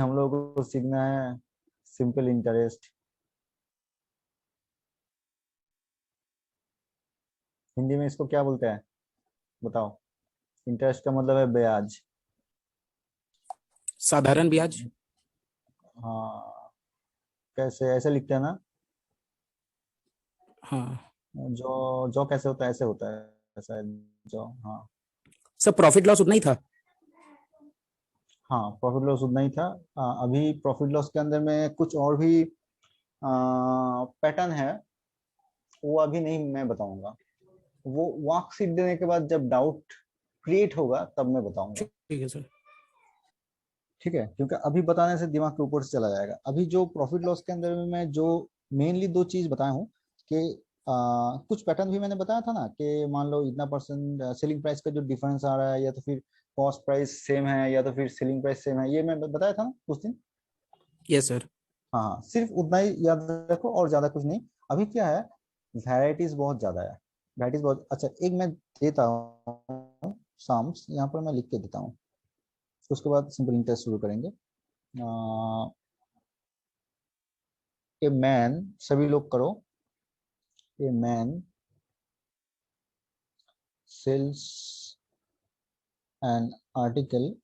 हम लोग को सीखना है सिंपल इंटरेस्ट। हिंदी में इसको क्या बोलते हैं बताओ। इंटरेस्ट का मतलब है ब्याज। साधारण ब्याज। हाँ, कैसे ऐसे लिखते हैं ना। हाँ जो कैसे होता है ऐसे होता है। ऐसा है जो। हाँ। सब प्रॉफिट लॉस उतना ही था। हाँ, प्रॉफिट लॉस उतना ही था। अभी प्रॉफिट लॉस के अंदर में कुछ और भी पैटर्न है। वो अभी नहीं मैं बताऊंगा। वो वर्कशीट देने के बाद जब डाउट क्रिएट होगा तब मैं बताऊंगा। ठीक है सर। ठीक है, क्योंकि अभी बताने से दिमाग के ऊपर से चला जाएगा। अभी जो प्रॉफिट लॉस के अंदर में मैं जो मेनली दो चीज बताया हूँ कि कुछ पैटर्न भी मैंने बताया था ना कि मान लो इतना परसेंट सेलिंग प्राइस का जो डिफरेंस आ रहा है, या तो फिर कॉस्ट प्राइस सेम है, या तो फिर सेलिंग प्राइस सेम है। ये मैं बताया था ना उस दिन। Yes sir. हाँ हाँ, सिर्फ उतना ही याद रखो और ज्यादा कुछ नहीं। अभी क्या है, वैरायटीज बहुत ज्यादा है। वैरायटीज बहुत अच्छा। एक मैं देता हूँ साम्स, यहाँ पर मैं लिख के देता हूँ। उसके बाद सिंपल इंटरेस्ट शुरू करेंगे। ए मैन, सभी लोग करो। A man sells an article.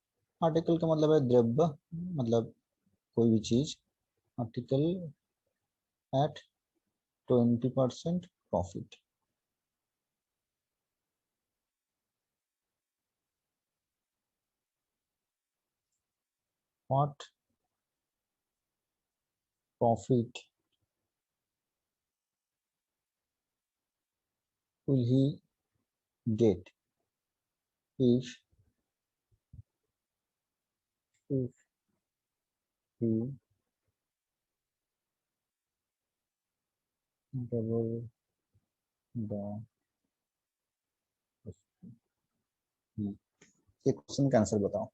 Article का मतलब है द्रव्य, मतलब कोई भी चीज। Article at 20% profit. What profit will he get if he double the ये क्वेश्चन का आंसर बताओ।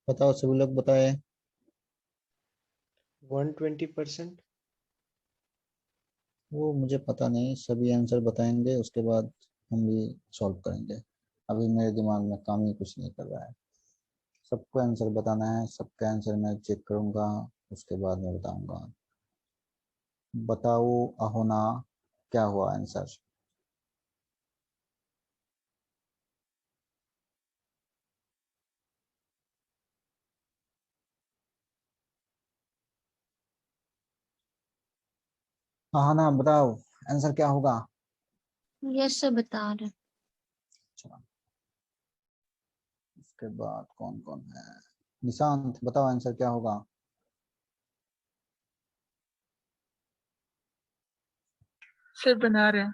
बताओ, सभी लोग बताए। 120%। वो मुझे पता नहीं, सभी आंसर बताएंगे उसके बाद हम भी सॉल्व करेंगे। अभी मेरे दिमाग में काम ही कुछ नहीं कर रहा है। सबको आंसर बताना है, सबका आंसर मैं चेक करूंगा, उसके बाद मैं बताऊंगा। बताओ अहोना, क्या हुआ आंसर। अहोना बताओ आंसर क्या होगा। यस सर बता रहे। अच्छा, उसके बाद कौन कौन है। निशांत बताओ आंसर क्या होगा। सर बना रहे हैं।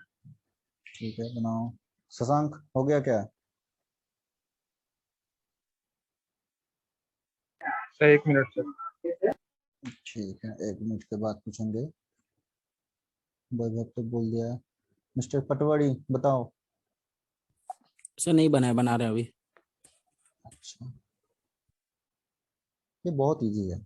ठीक है, बनाओ। शशांक हो गया क्या। Sir 1 minute sir. ठीक है, 1 मिनट के बाद पूछेंगे। वैभव तो बोल दिया है। मिस्टर पटवारी बताओ। सर नहीं बना है, बना रहे हैं अभी। अच्छा, ये बहुत इजी है।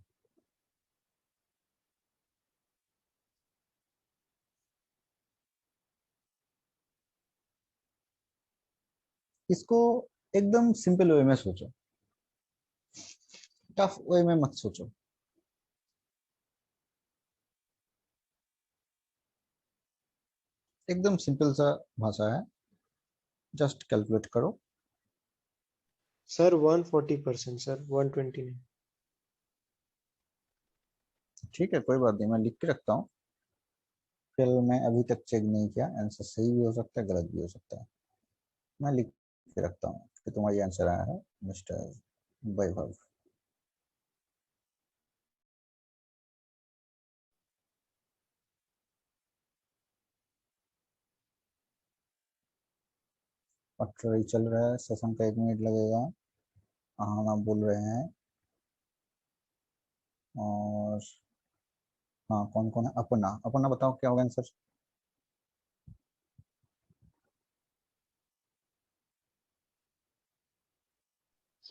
इसको एकदम सिंपल वे में सोचो, टफ वे में मत सोचो। एकदम सिंपल सा भाषा है, जस्ट कैलकुलेट करो। सर 140%, सर 120 नहीं। ठीक है, कोई बात नहीं, मैं लिख के रखता हूँ। फिर मैं अभी तक चेक नहीं किया, आंसर सही भी हो सकता है गलत भी हो सकता है। मैं लिख के रखता हूँ कि तुम्हारी आंसर आया है मिस्टर वैभव। पटवारी चल रहा है, सेशन का 1 मिनट लगेगा। हाँ ना बोल रहे हैं। और हाँ, कौन कौन है। अपना अपना बताओ क्या होगा आंसर।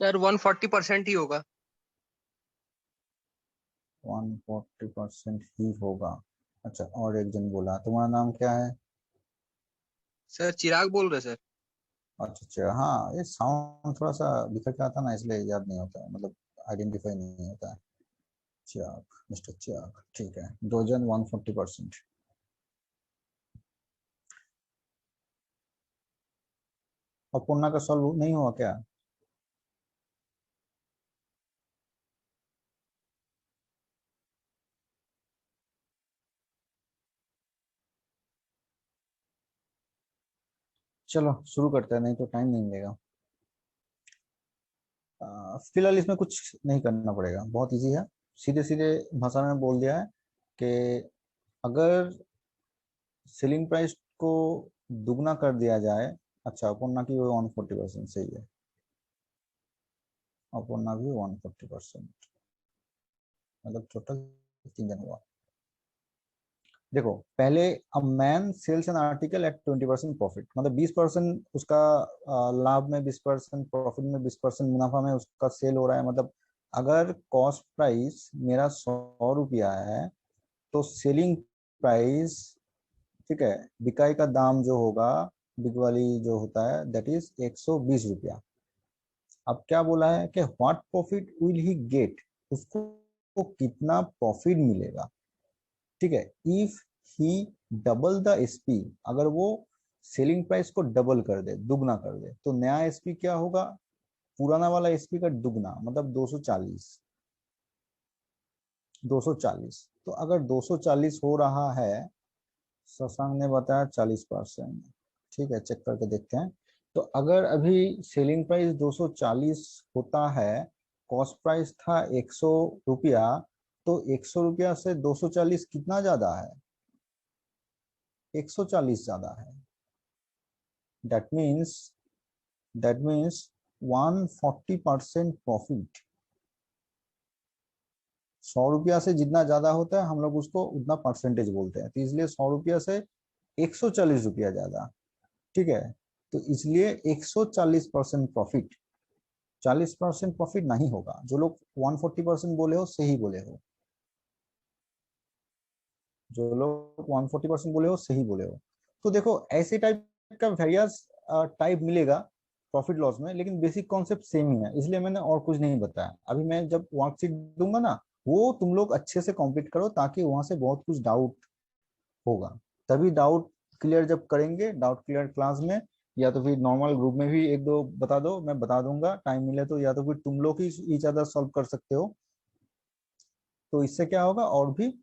सर 140% ही होगा। 140% ही होगा। अच्छा, और एक जन बोला, तुम्हारा नाम क्या है? सर चिराग बोल रहे सर। अच्छा अच्छा, हाँ, ये साउंड थोड़ा सा बिखर के आता ना, इसलिए याद नहीं होता है, मतलब आइडेंटिफाई नहीं होता है। चिराग, मिस्टर चिराग, ठीक है। डोजन 140%। और पुन्ना का सॉल्व नहीं हुआ क्या? चलो शुरू करते हैं, नहीं तो टाइम नहीं मिलेगा। फिलहाल इसमें कुछ नहीं करना पड़ेगा, बहुत इजी है। सीधे सीधे भाषा में बोल दिया है कि अगर सेलिंग प्राइस को दुगना कर दिया जाए। अच्छा, अपूर्णा की वो 140% सही है, अपूर्णा भी 140%, मतलब टोटल 3 जन हुआ। देखो पहले, a man sells an article at 20% profit, मतलब 20% उसका लाभ में, 20% प्रॉफिट में, 20% मुनाफा में उसका सेल हो रहा है। मतलब अगर कॉस्ट प्राइस मेरा 100 रुपया है, तो सेलिंग प्राइस, ठीक है, बिकाई का दाम जो होगा, बिक वाली जो होता है, दैट इज 120 रुपया। अब क्या बोला है कि what profit will he get, उसको कितना प्रॉफिट मिलेगा। ठीक है, if he double the SP, अगर वो सेलिंग प्राइस को डबल कर दे, दुगना कर दे, तो नया एसपी क्या होगा? पुराना वाला एसपी का दुगना, मतलब 240। 240, तो अगर 240 हो रहा है, शशांक ने बताया 40%। ठीक है, चेक करके देखते हैं। तो अगर अभी सेलिंग प्राइस 240 होता है, कॉस्ट प्राइस था 100 रुपया, तो 100 रुपया से 240 कितना ज्यादा है? 140 ज्यादा है। That means that means 140% profit. 100 रुपया से जितना ज्यादा होता है, हम लोग उसको उतना परसेंटेज बोलते हैं, तो इसलिए 100 रुपया से 140 रुपया ज्यादा। ठीक है, तो इसलिए 140% प्रॉफिट। 40% प्रॉफिट नहीं होगा। जो लोग 140% बोले हो, सही बोले हो। जो लोग 140% बोले हो, सही बोले हो। तो देखो, ऐसे टाइप का वेरियस टाइप मिलेगा प्रॉफिट लॉस में, लेकिन बेसिक कॉन्सेप्ट सेम ही है, इसलिए मैंने और कुछ नहीं बताया। अभी मैं जब वर्कशीट दूंगा ना, वो तुम लोग अच्छे से कंप्लीट करो, ताकि वहां से बहुत कुछ डाउट होगा। तभी डाउट क्लियर जब करेंगे, डाउट क्लियर क्लास में, या तो फिर नॉर्मल ग्रुप में भी एक दो बता दो, मैं बता दूंगा टाइम मिले तो, या तो फिर तुम लोग ही ईच अदर सॉल्व कर सकते हो। तो इससे क्या होगा, और भी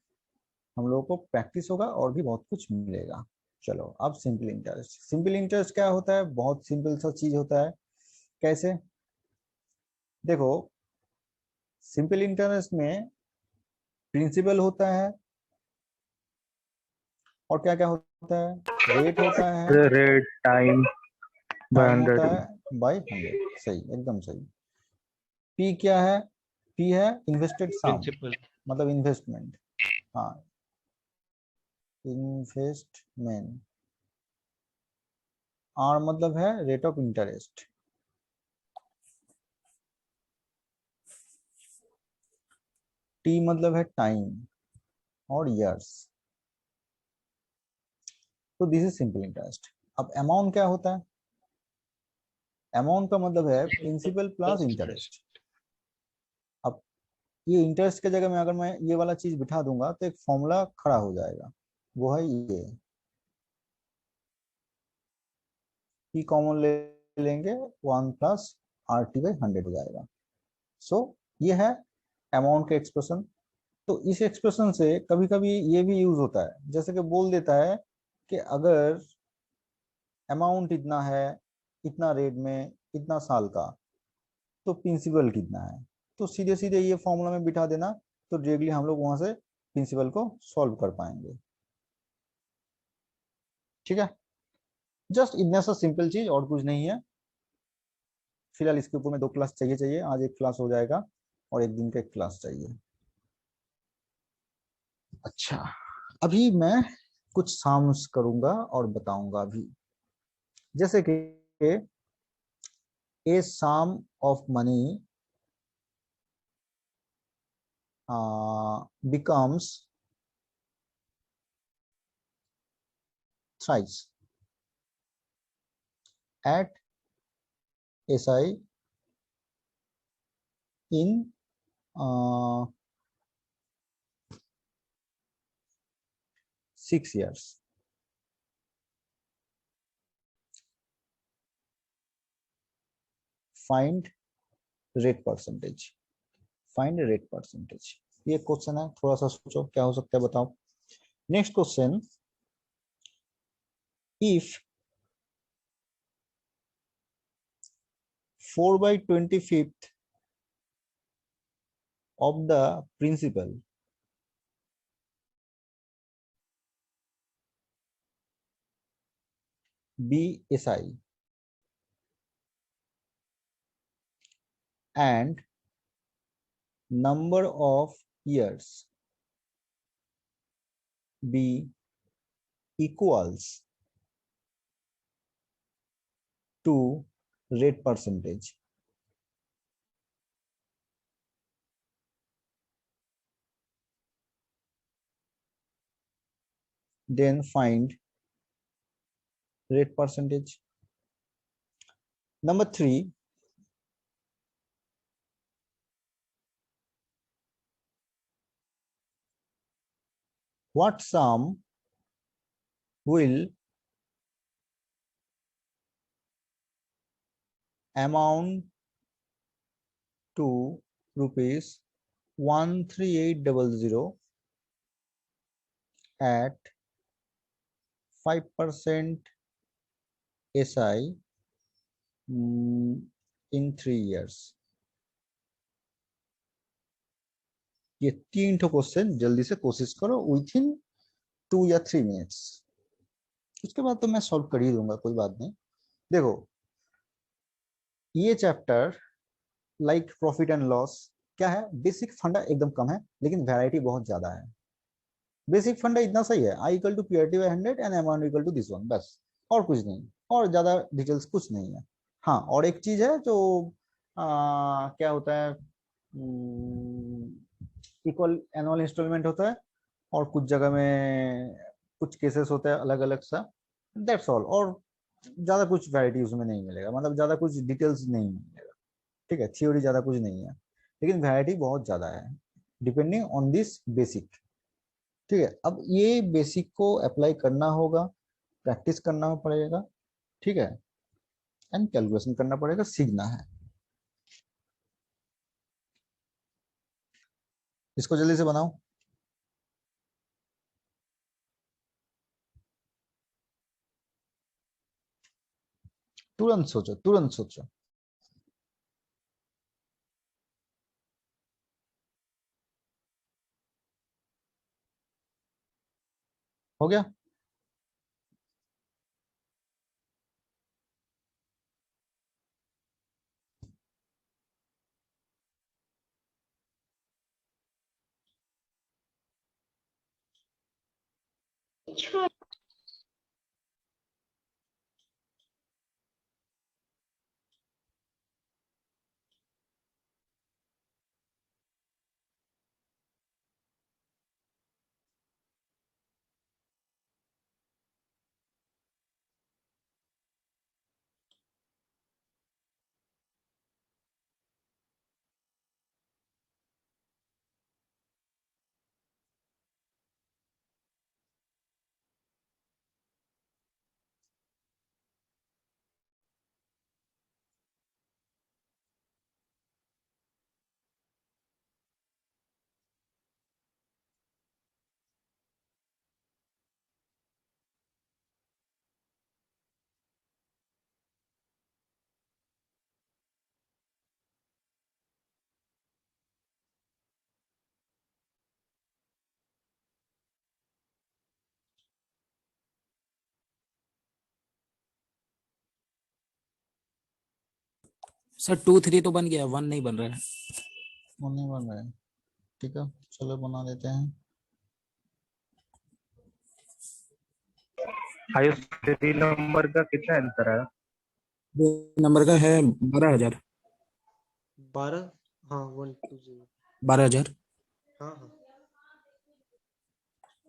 हम लोगों को प्रैक्टिस होगा, और भी बहुत कुछ मिलेगा। चलो, अब सिंपल इंटरेस्ट। सिंपल इंटरेस्ट क्या होता है? बहुत सिंपल सा चीज होता है। कैसे? देखो, सिंपल इंटरेस्ट में प्रिंसिपल होता है, और क्या क्या होता है? रेट होता है, रेट टाइम बाय टाइम होता 100। है बाय 100। सही, एकदम सही। पी क्या है? पी है इन्वेस्टेड सम, प्रिंसिपल। मतलब इन्वेस्टमेंट। हाँ, इन्वेस्टमेंट। आर मतलब है रेट ऑफ इंटरेस्ट। टी मतलब है टाइम और इयर्स। तो दिस इज सिंपल इंटरेस्ट। अब अमाउंट क्या होता है? अमाउंट का मतलब है प्रिंसिपल प्लस इंटरेस्ट। अब ये इंटरेस्ट की जगह में अगर मैं ये वाला चीज बिठा दूंगा, तो एक फॉर्मूला खड़ा हो जाएगा, वो है ये। पी कॉमन ले लेंगे, 1 + RT/100 हो जाएगा। सो ये है अमाउंट का एक्सप्रेशन। तो इस एक्सप्रेशन से कभी कभी ये भी यूज होता है, जैसे कि बोल देता है कि अगर अमाउंट इतना है, इतना रेट में, इतना साल का, तो प्रिंसिपल कितना है। तो सीधे सीधे ये फॉर्मूला में बिठा देना, तो डायरेक्टली हम लोग वहां से प्रिंसिपल को सॉल्व कर पाएंगे। ठीक है, जस्ट इतना सा सिंपल चीज, और कुछ नहीं है। फिलहाल इसके ऊपर में 2 क्लास चाहिए चाहिए, आज एक क्लास हो जाएगा, और एक दिन का एक क्लास चाहिए। अच्छा, अभी मैं कुछ साम्स करूंगा और बताऊंगा अभी। जैसे कि a sum of money becomes thrice at SI in 6 years. Find rate percentage. Find a rate percentage. ये क्वेश्चन है, थोड़ा सा सोचो क्या हो सकता है, बताओ. Next question, if 4/25 of the principal be SI and number of years be equals to rate percentage, then find rate percentage. Number 3, what sum will amount to rupees 13800 at 5% SI in 3 years. ये 3 ठो question जल्दी से कोशिश करो with इन 2 या 3 minutes. उसके बाद तो मैं सॉल्व कर ही दूंगा, कोई बात नहीं. देखो, ये chapter like profit and loss क्या है, बेसिक फंडा एकदम कम है लेकिन वैरायटी बहुत ज्यादा है. बेसिक फंडा इतना सही है, I equal to PRT by 100 and amount equal to this one, बस और कुछ नहीं, और ज्यादा डिटेल्स कुछ नहीं है. हाँ, और एक चीज है जो क्या होता है, इक्वल एनुअल इंस्टॉलमेंट होता है और कुछ जगह में कुछ केसेस होता है अलग अलग सा, दैट्स ऑल. और ज्यादा कुछ वैरायटी उसमें नहीं मिलेगा, मतलब ज्यादा कुछ डिटेल्स नहीं मिलेगा. ठीक है, थ्योरी ज्यादा कुछ नहीं है लेकिन वैरायटी बहुत ज्यादा है डिपेंडिंग ऑन दिस बेसिक. ठीक है, अब ये बेसिक को अप्लाई करना होगा, प्रैक्टिस करना पड़ेगा. ठीक है, एंड कैलकुलेशन करना पड़ेगा, सीखना है. इसको जल्दी से बनाओ. तुरंत सोचो, तुरंत सोचो. हो गया? सर 2 3 तो बन गया, 1 नहीं बन रहा है. वो नहीं बन रहा है. ठीक है, चलो बना देते हैं. आयुष, सीरियल नंबर का कितना आंसर है? नंबर का है 12,000। 12, हाँ 120। 12,000। हाँ हाँ,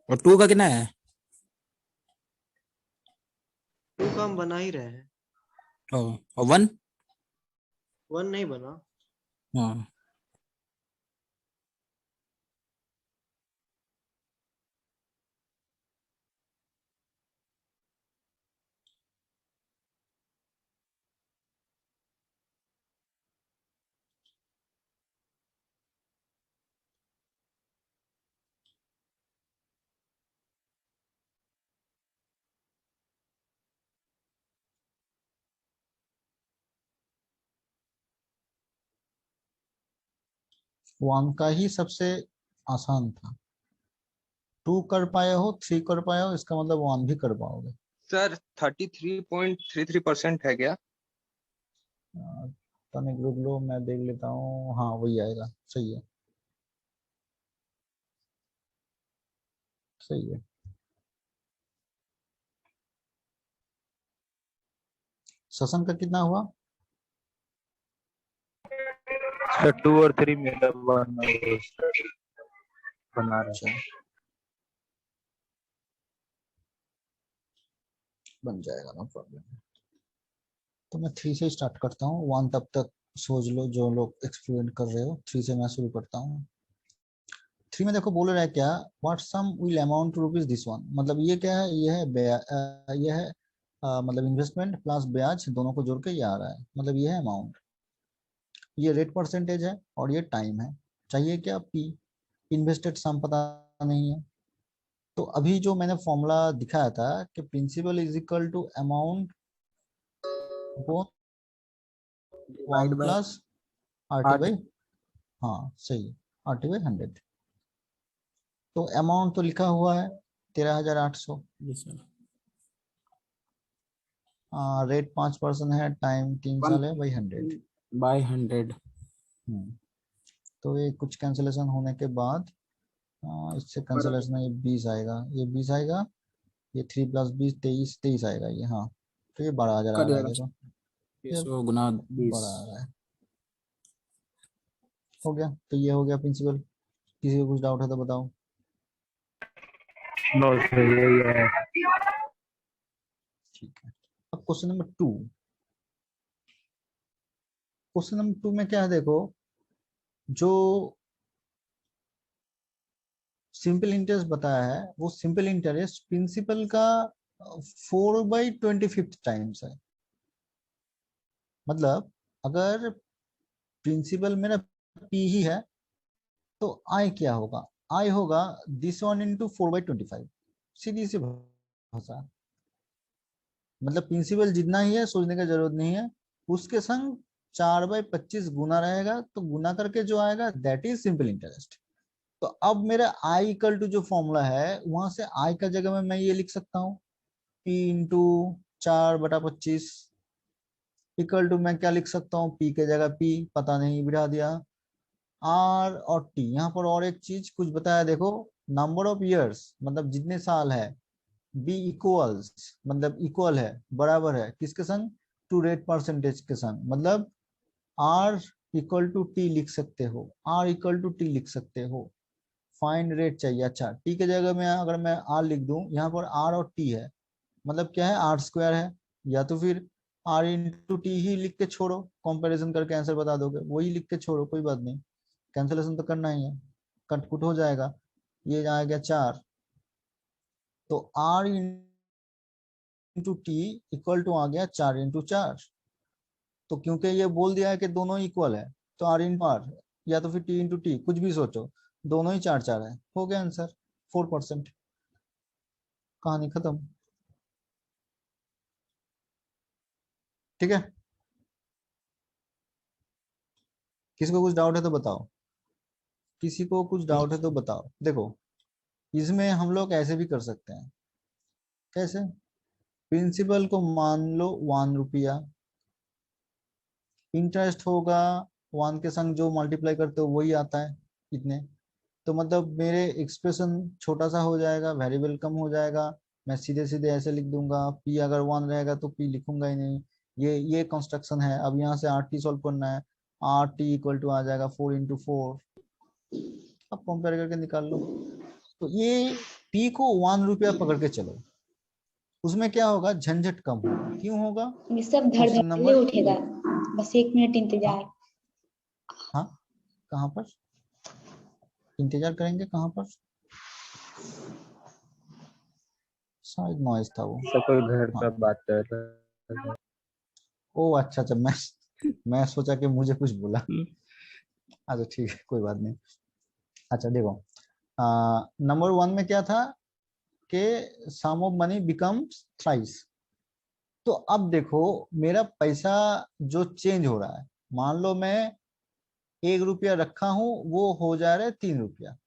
और 2 का कितना है? 2 का हम बना ही रहे हैं। और 1? 1 नहीं बना। हाँ। वन का ही सबसे आसान था। 2 कर पाए हो, 3 कर पाए हो, इसका मतलब 1 भी कर पाओगे। सर 33.33% है क्या? तनिक रुक लो, मैं देख लेता हूँ। हाँ वही आएगा, सही है, सही है। ससन का कितना हुआ? सर 2 और 3 मेरा बना रहा अच्छा, है। बन जाएगा, नो प्रॉब्लम। तो मैं 3 से स्टार्ट करता हूँ, 1 तब तक सोच लो जो लोग एक्सपेरिमेंट कर रहे हो। 3 से मैं शुरू करता हूँ। 3 में देखो बोल रहा है क्या, what sum will amount to rupees this one. मतलब ये क्या है, ये है ये है मतलब इन्वेस्टमेंट प्लस ब्याज दोनों को जोड़ के ये आ रहा है, मतलब ये है अमाउंट। ये रेट परसेंटेज है और ये टाइम है। चाहिए क्या, पी। इन्वेस्टेड सम पता नहीं है। तो अभी जो मैंने फॉर्मूला दिखाया था कि principal is equal to amount upon divide 1 by plus R T 8। By, हाँ सही, आर टी बाई 100। तो अमाउंट तो लिखा हुआ है 13,800। जी सर। रेट 5% है, टाइम 3 साल है, बाई 100। 1/100। तो ये कुछ कैंसिलेशन होने के बाद इससे कैंसिलेशन, ये 20 आएगा, ये 20 आएगा, ये 3 प्लस 20 23, 23 आएगा ये, हाँ। तो ये 12,000 आ कट रहा है, जाएगा देखो ये 600 गुना 20। बड़ा आ रहा है। हो गया, तो ये हो गया प्रिंसिपल। किसी को कुछ डाउट है तो बताओ। नो सर यही है। ठीक है, अब क्वेश्चन नंबर 2। क्वेश्चन नंबर 2 में क्या है देखो, जो सिंपल इंटरेस्ट बताया है वो सिंपल इंटरेस्ट प्रिंसिपल का 4/25 टाइम्स है। मतलब अगर प्रिंसिपल मेरा पी ही है तो आई क्या होगा, आई होगा दिस वन इंटू 4/25। सीधी सी भाषा, मतलब प्रिंसिपल जितना ही है सोचने की जरूरत नहीं है। उसके संग 4/25 गुना रहेगा, तो गुना करके जो आएगा दैट इज सिंपल इंटरेस्ट। तो अब मेरा आई इक्वल टू जो फॉर्मूला है वहां से आई का जगह में मैं ये लिख सकता हूँ, पी इंटू 4/25 इक्वल टू, मैं क्या लिख सकता हूँ, पी के जगह पी पता नहीं बिठा दिया, आर और टी। यहाँ पर और एक चीज कुछ बताया देखो, नंबर ऑफ इयर्स मतलब जितने साल है, बी इक्वल्स मतलब इक्वल है, बराबर है किसके संग, टू रेट परसेंटेज के संग। मतलब आर इक्वल टू टी लिख सकते हो, आर इक्वल टू टी लिख सकते हो। फाइंड रेट चाहिए, अच्छा टी के जगह में अगर मैं आर लिख दूं, यहाँ पर आर और टी है, मतलब क्या है, आर स्क्वायर है। या तो फिर आर इंटू टी ही लिख के छोड़ो, कंपैरिजन करके आंसर बता दोगे, वही लिख के छोड़ो, कोई बात नहीं, कैंसिलेशन तो करना ही है, कटपुट हो जाएगा। ये आ गया 4, तो R into T equal to आ गया 4 इंटू 4। तो क्योंकि ये बोल दिया है कि दोनों इक्वल है, तो आर इंटू आर या तो फिर टी इंटू टी, कुछ भी सोचो, दोनों ही 4 4 है, हो गया आंसर 4%। कहानी खत्म। ठीक है, किसी को कुछ डाउट है तो बताओ, किसी को कुछ डाउट है तो बताओ। देखो इसमें हम लोग ऐसे भी कर सकते हैं। कैसे, प्रिंसिपल को मान लो 1 रुपया, इंटरेस्ट होगा 1 के संग जो मल्टीप्लाई करते हो वही आता है इतने। तो मतलब मेरे एक्सप्रेशन छोटा सा हो जाएगा, वेरिएबल कम हो जाएगा। मैं सीधे सीधे ऐसे लिख दूंगा, पी अगर 1 रहेगा तो पी लिखूंगा ही नहीं, ये कंस्ट्रक्शन है। अब यहाँ से आर टी सॉल्व करना है। आर टी इक्वल टू आ जाएगा 4 × 4। अब कंपेयर करके निकाल लो। तो ये पी को 1 रुपया पकड़ के चलो, उसमें क्या होगा, झंझट कम होगा। क्यों होगा? ये सब धड़ क्वेश्चन धड़ल्ले नंबर उठेगा। बस 1 मिनट इंतजार। हाँ, कहाँ पर इंतजार करेंगे? कहाँ पर? शायद नॉइस था वो। सर कोई घर हाँ, का बात कर रहा है। ओ अच्छा अच्छा, मैं सोचा कि मुझे कुछ बोला। अच्छा ठीक है, कोई बात नहीं। अच्छा देखो, नंबर 1 में क्या था कि सम ऑफ मनी बिकम्स थ्राइस। तो अब देखो, मेरा पैसा जो चेंज हो रहा है, मान लो मैं 1 रुपया रखा हूं, वो हो जा रहा है 3 रुपया।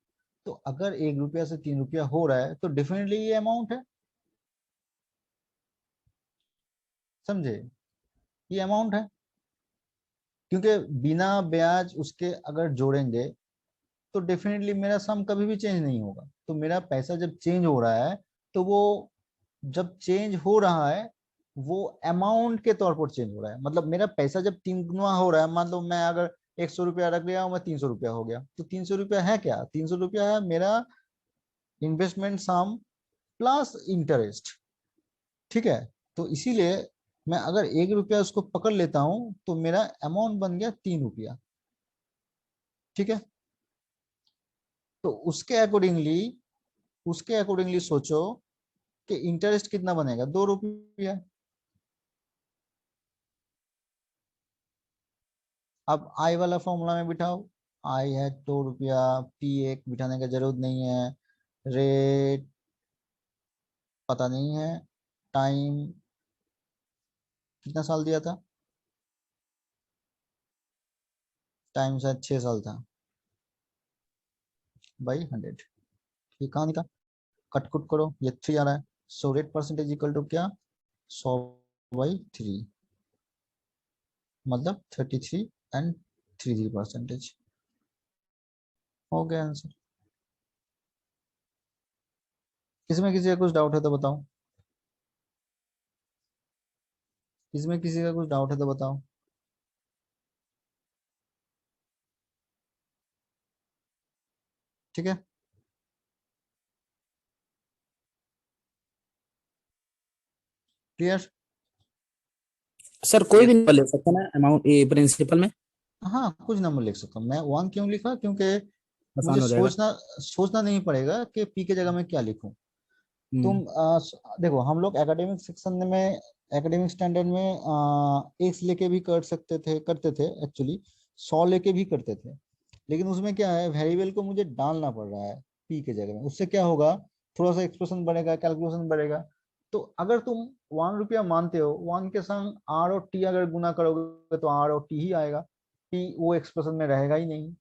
तो अगर 1 रुपया से 3 रुपया हो रहा है तो डेफिनेटली ये अमाउंट है। समझे? ये अमाउंट है, क्योंकि बिना ब्याज उसके अगर जोड़ेंगे तो डेफिनेटली मेरा सम कभी भी चेंज नहीं होगा। तो मेरा पैसा जब चेंज हो रहा है, तो वो जब चेंज हो रहा है वो अमाउंट के तौर पर चेंज हो रहा है। मतलब मेरा पैसा जब 3 गुना हो रहा है, मान लो मैं अगर 100 रुपया रख लिया हूं, मैं 300 रुपया हो गया। तो 300 रुपया है क्या? 300 रुपया है मेरा इन्वेस्टमेंट सम प्लस इंटरेस्ट। ठीक है? तो इसीलिए मैं अगर 1 रुपया उसको पकड़ लेता हूं तो मेरा अमाउंट बन गया 3 रुपया। ठीक है? तो उसके अकॉर्डिंगली सोचो कि इंटरेस्ट कितना बनेगा, 2 रुपया। अब आई वाला फॉर्मूला में बिठाओ। आई है 2 रुपया, पी एक बिठाने की जरूरत नहीं है, रेट पता नहीं है, टाइम कितना साल दिया था, टाइम शायद 6 साल था, बाई 100। ये कहाँ निकाल, कट कुट करो, ये 3 आ रहा है। So rate percentage equal to क्या, 100/3, मतलब 33 and 33%। हो गया आंसर। इसमें किसी का कुछ डाउट है तो बताओ। इसमें किसी का कुछ डाउट है तो बताओ। ठीक है? क्लियर? सर कोई भी यस नंबर ले सकते हैं ना अमाउंट ये प्रिंसिपल में? हाँ, कुछ नंबर लिख सकता हूँ मैं। 1 क्यों लिखा? क्योंकि मुझे आसान हो जाएगा। सोचना नहीं पड़ेगा कि पी के जगह में क्या लिखूं। हम्म। तुम देखो, हम लोग एकेडमिक सेक्शन में, एकेडमिक स्टैंडर्ड में एक्स लेके भी करते थे एक्चुअली, 100 लेके भी करते थे। लेकिन उसमें क्या है, वेरिएबल को मुझे डालना पड़ रहा है पी के जगह में। उससे क्या होगा, थोड़ा सा एक्सप्रेशन बढ़ेगा, कैलकुलेशन बढ़ेगा। तो अगर तुम 1 रुपया मानते हो, 1 के संग आर और टी अगर गुना करोगे तो आर और टी ही आएगा, पी वो एक्सप्रेशन में रहेगा ही नहीं।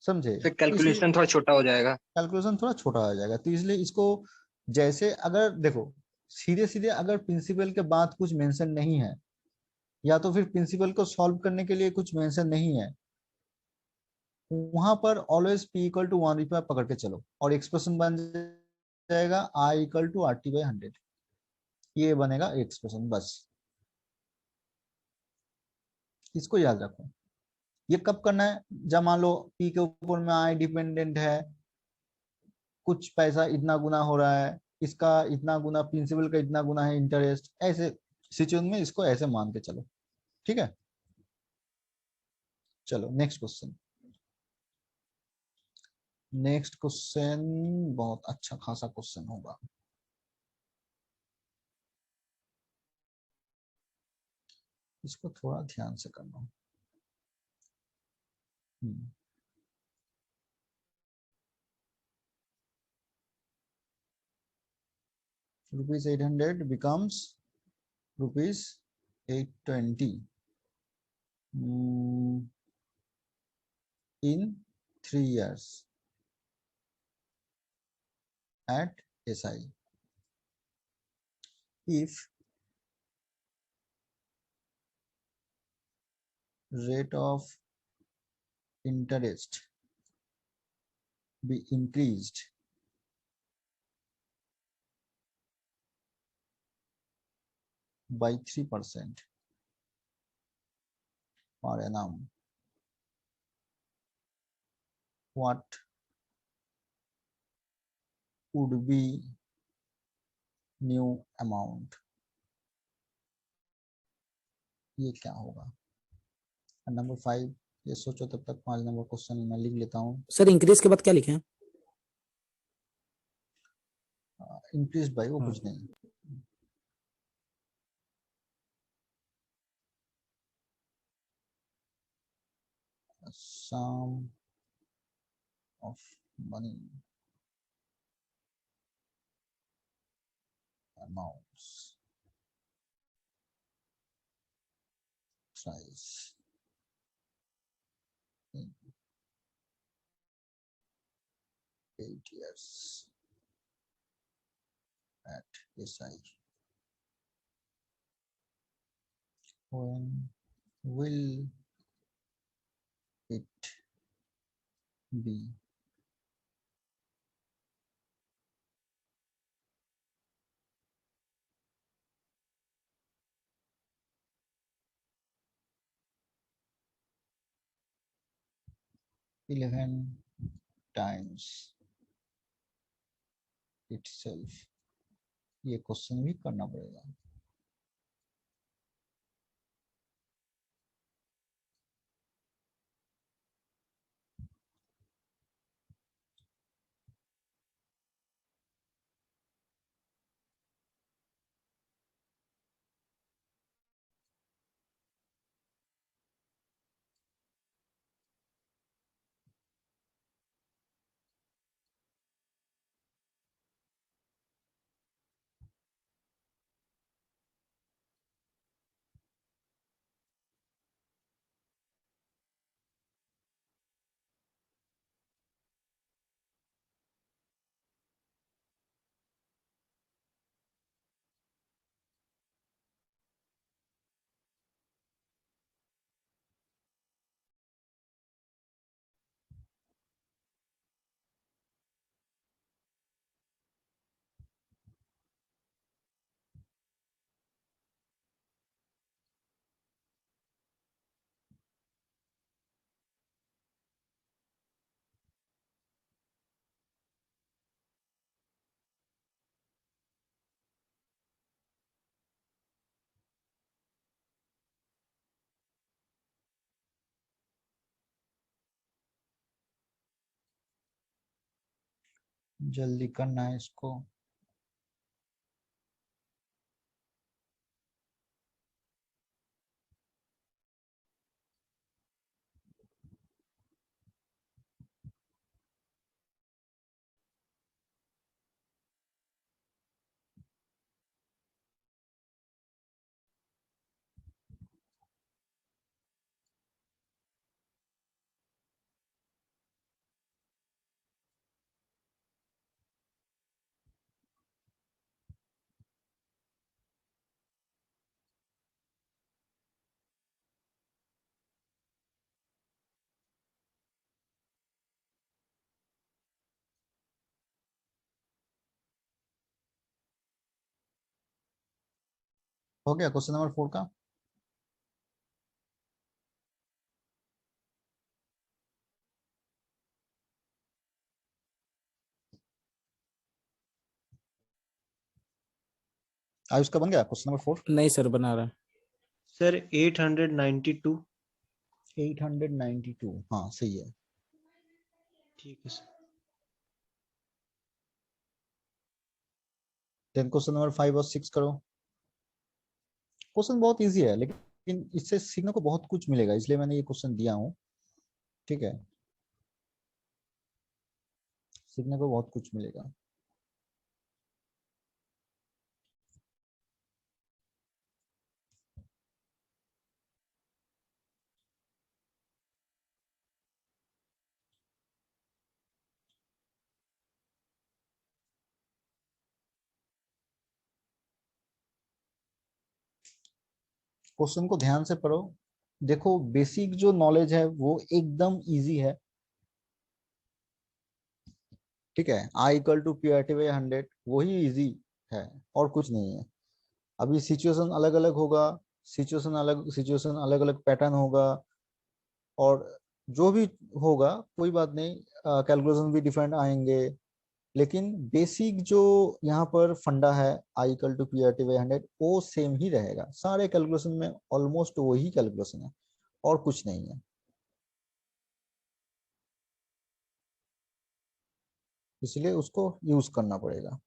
समझे? फिर तो इसलिए कैलकुलेशन थोड़ा छोटा हो जाएगा। कैलकुलेशन थोड़ा छोटा हो जाएगा। तो इसलिए इसको, जैसे अगर देखो, सीधे सीधे अगर प्रिंसिपल के बाद कुछ मेंशन नहीं है, या तो फिर प्रिंसिपल को सॉल्व करने के लिए कुछ मेंशन नहीं है, वहां पर ऑलवेज पी इक्वल टू 1 रुपया पकड़ के चलो और एक्सप्रेशन बन जाएगा I equal to R T by 100। ये बनेगा एक्सप्रेशन, बस इसको याद रखो। ये कब करना है, जब मान लो पी के ऊपर में आई डिपेंडेंट है, कुछ पैसा इतना गुना हो रहा है, इसका इतना गुना, प्रिंसिपल का इतना गुना है इंटरेस्ट, ऐसे सिचुएशन में इसको ऐसे मान के चलो। ठीक है? चलो नेक्स्ट क्वेश्चन। नेक्स्ट क्वेश्चन बहुत अच्छा खासा क्वेश्चन होगा। इसको थोड़ा ध्यान से करना। ₹800 becomes ₹820 in 3 years at SI. If rate of interest be increased by 3% per annum, what would be new amount? ये क्या होगा? नंबर 5, ये सोचो तब तक 5 नंबर क्वेश्चन मैं लिख लेता हूँ। सर इंक्रीज के बाद क्या लिखे हैं? इंक्रीज बाय वो हाँ। कुछ नहीं, sum of money amounts size in 8 years at SI. When will it be eleven times itself? ये क्वेश्चन भी करना पड़ेगा। जल्दी करना है इसको। हो गया क्वेश्चन नंबर 4 का? आयुष का बन गया क्वेश्चन नंबर 4? नहीं सर, बना रहा है। सर 892। 892, हाँ सही है। ठीक है सर। देन क्वेश्चन नंबर 5 और 6 करो। क्वेश्चन बहुत इजी है, लेकिन इससे सीखने को बहुत कुछ मिलेगा, इसलिए मैंने ये क्वेश्चन दिया हूँ। ठीक है, सीखने को बहुत कुछ मिलेगा। क्वेश्चन को ध्यान से पढ़ो। देखो बेसिक जो नॉलेज है वो एकदम इजी है। ठीक है, I = P/RT/100 वही इजी है और कुछ नहीं है। अभी सिचुएशन अलग अलग होगा, सिचुएशन अलग अलग पैटर्न होगा, और जो भी होगा कोई बात नहीं, कैलकुलेशन भी डिफरेंट आएंगे, लेकिन बेसिक जो यहाँ पर फंडा है, I equal to P R T by 100, वो सेम ही रहेगा सारे कैलकुलेशन में, ऑलमोस्ट वही कैलकुलेशन है और कुछ नहीं है, इसलिए उसको यूज करना पड़ेगा।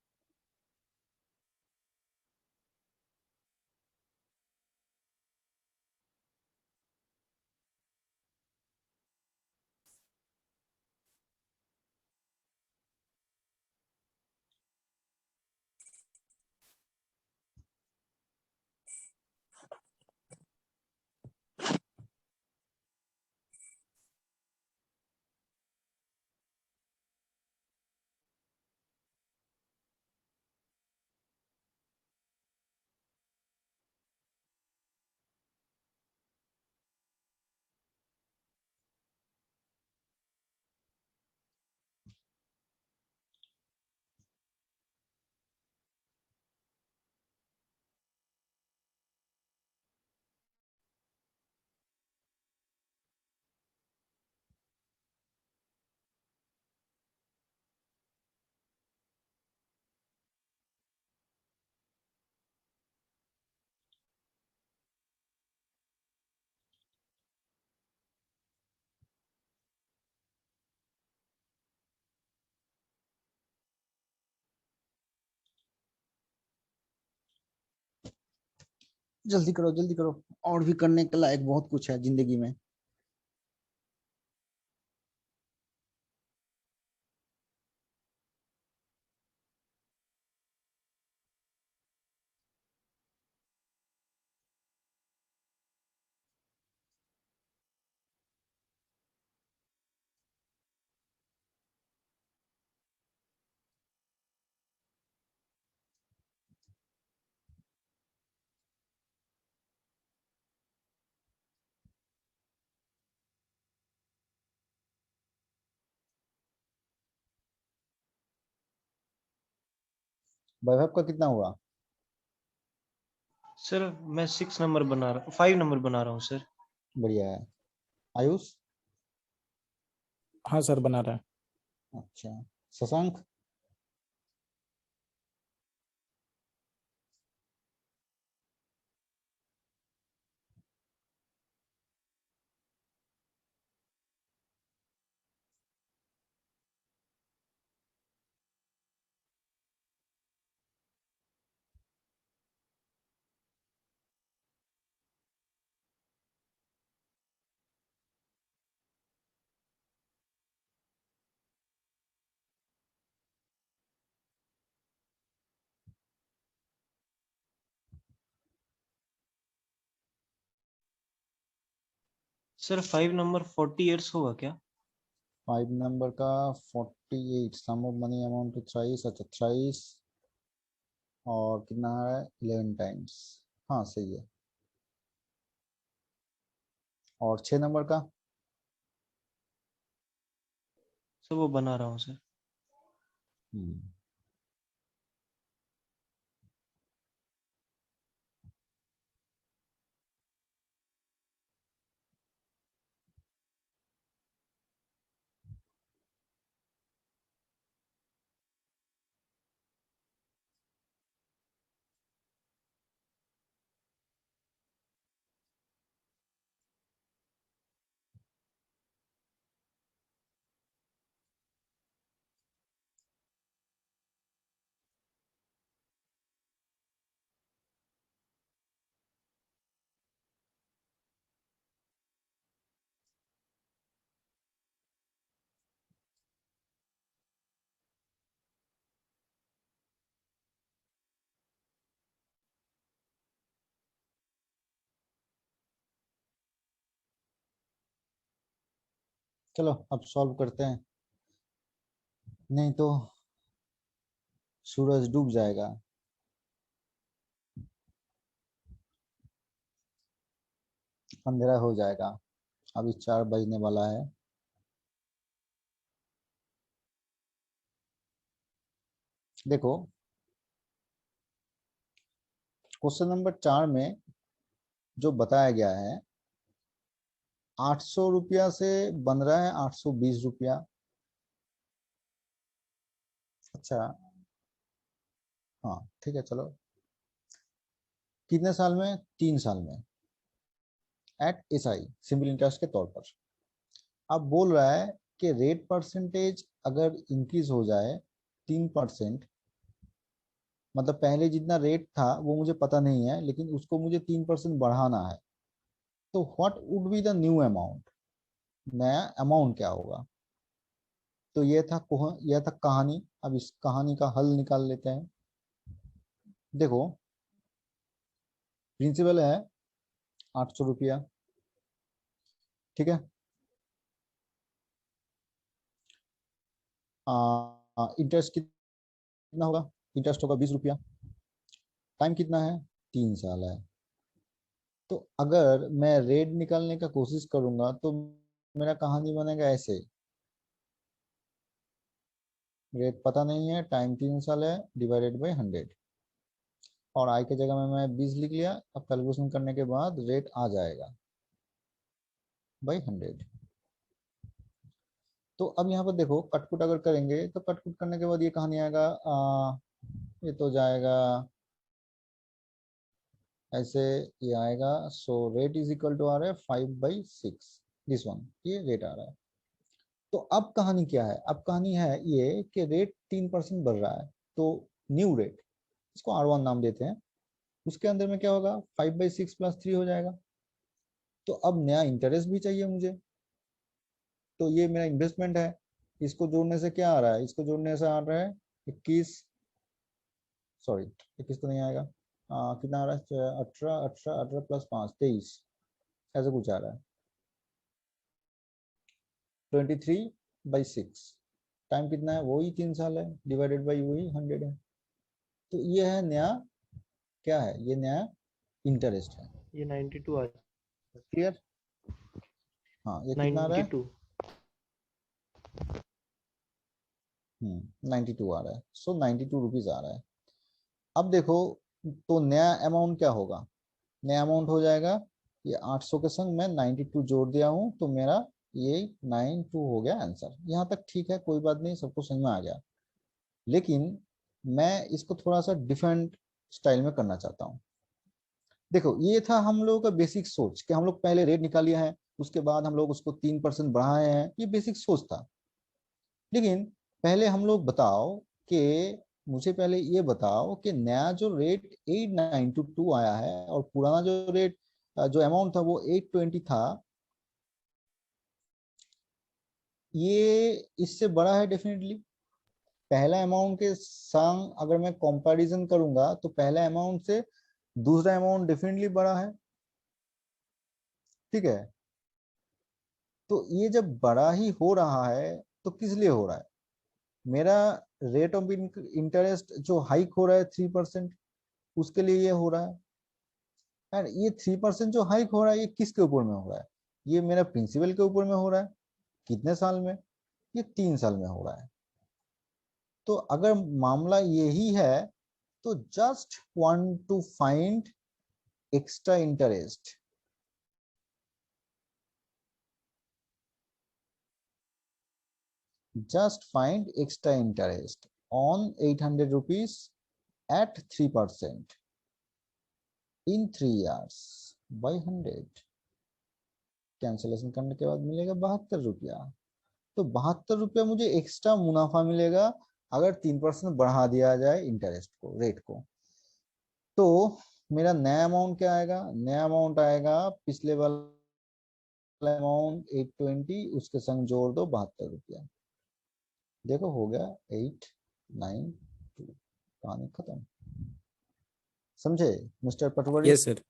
जल्दी करो जल्दी करो, और भी करने के लायक बहुत कुछ है जिंदगी में। वैभव का कितना हुआ? सर मैं 6 नंबर बना रहा 5 नंबर बना रहा हूँ सर। बढ़िया है। आयुष? हाँ सर बना रहा है। अच्छा। शशांक? सर 5 नंबर 40 ईयर्स होगा क्या? 5 नंबर का 48, sum of money amount to thrice, अच्छा थ्राइस, और कितना है 11 टाइम्स। हाँ सही है। और 6 नंबर का? सर वो बना रहा हूँ सर। हम्म, चलो अब सॉल्व करते हैं, नहीं तो सूरज डूब जाएगा। अंधेरा हो जाएगा, अभी 4 बजने वाला है। देखो, क्वेश्चन नंबर 4 में जो बताया गया है 800 रुपया से बन रहा है 820 रुपया। अच्छा, हाँ ठीक है, चलो कितने साल में? 3 साल में एट एसआई सिंपल इंटरेस्ट के तौर पर। अब बोल रहा है कि रेट परसेंटेज अगर इंक्रीज हो जाए 3%, मतलब पहले जितना रेट था वो मुझे पता नहीं है, लेकिन उसको मुझे 3% बढ़ाना है, तो what would be the new amount? नया अमाउंट क्या होगा? तो यह था कहानी। अब इस कहानी का हल निकाल लेते हैं। देखो, प्रिंसिपल है 800 रुपया, ठीक है। इंटरेस्ट कितना होगा? इंटरेस्ट होगा 20 रुपया। टाइम कितना है? 3 साल है। तो अगर मैं रेट निकालने का कोशिश करूंगा तो मेरा कहानी बनेगा ऐसे। रेट पता नहीं है, टाइम 3 साल है, डिवाइडेड बाई 100, और आई की जगह में मैं 20 लिख लिया। अब कैलकुलेशन करने के बाद रेट आ जाएगा बाई 100। तो अब यहाँ पर देखो, कटकुट अगर करेंगे तो कटकुट करने के बाद ये कहानी आएगा, ये तो जाएगा ऐसे, ये आएगा। So rate is equal to आ रहा है 5/6, दिस वन, ये रेट आ रहा है। तो अब कहानी क्या है? अब कहानी है ये कि रेट 3% बढ़ रहा है, तो न्यू रेट, इसको R1 नाम देते हैं, उसके अंदर में क्या होगा? 5/6 प्लस 3 हो जाएगा। तो अब नया इंटरेस्ट भी चाहिए मुझे, तो ये मेरा इन्वेस्टमेंट है। इसको जोड़ने से क्या आ रहा है? इसको जोड़ने से आ रहा है 21, सॉरी 21 तो नहीं आएगा, कितना आ रहा है? 18, 18, 18 प्लस 5, 23, ऐसे कुछ आ रहा है। 23/6, टाइम कितना है? वही 3 साल है, डिवाइडेड बाई वही 100 है। तो ये है नया, क्या है ये? नया इंटरेस्ट है। ये 92 आ क्लियर? हाँ, ये कितना आ रहा है? 92 92 आ रहा है। सो 92 रुपीज आ रहा है। अब देखो, तो नया अमाउंट क्या होगा? नया अमाउंट हो जाएगा, ये 800 के संग मैं 92 जोड़ दिया हूं, तो मेरा ये 92 हो गया आंसर। यहाँ तक ठीक है, कोई बात नहीं, सबको समझ में आ गया। लेकिन मैं इसको थोड़ा सा डिफरेंट स्टाइल में करना चाहता हूँ। देखो, ये था हम लोगों का बेसिक सोच कि हम लोग पहले रेट निकाल लिया है, उसके बाद हम लोग उसको 3% बढ़ाए हैं, ये बेसिक सोच था। लेकिन पहले हम लोग बताओ कि मुझे पहले ये बताओ कि नया जो रेट 892 आया है और पुराना जो रेट, जो अमाउंट था वो 820 था, ये इससे बड़ा है डेफिनेटली। पहला अमाउंट के संग अगर मैं कंपैरिजन करूंगा तो पहला अमाउंट से दूसरा अमाउंट डेफिनेटली बड़ा है, ठीक है। तो ये जब बड़ा ही हो रहा है तो किस लिए हो रहा है? मेरा रेट ऑफ इंटरेस्ट जो हाइक हो रहा है 3%, उसके लिए ये हो रहा है। एंड ये 3% जो हाइक हो रहा है, ये किसके ऊपर में हो रहा है? ये मेरा प्रिंसिपल के ऊपर में हो रहा है। कितने साल में? ये 3 साल में हो रहा है। तो अगर मामला यही है तो just want to find extra interest. Just find extra interest on 800 rupees at 3% in 3 years by 100। Cancellation करने के बाद मिलेगा 72 रुपया। तो 72 रुपया मुझे एक्स्ट्रा मुनाफा मिलेगा अगर 3% बढ़ा दिया जाए इंटरेस्ट को, रेट को। तो मेरा नया अमाउंट क्या आएगा? नया अमाउंट आएगा पिछले वाला अमाउंट 820, उसके संग जोड़ दो 72 रुपया। देखो हो गया 892, कहानी खत्म। समझे मिस्टर पटवारी? Yes sir.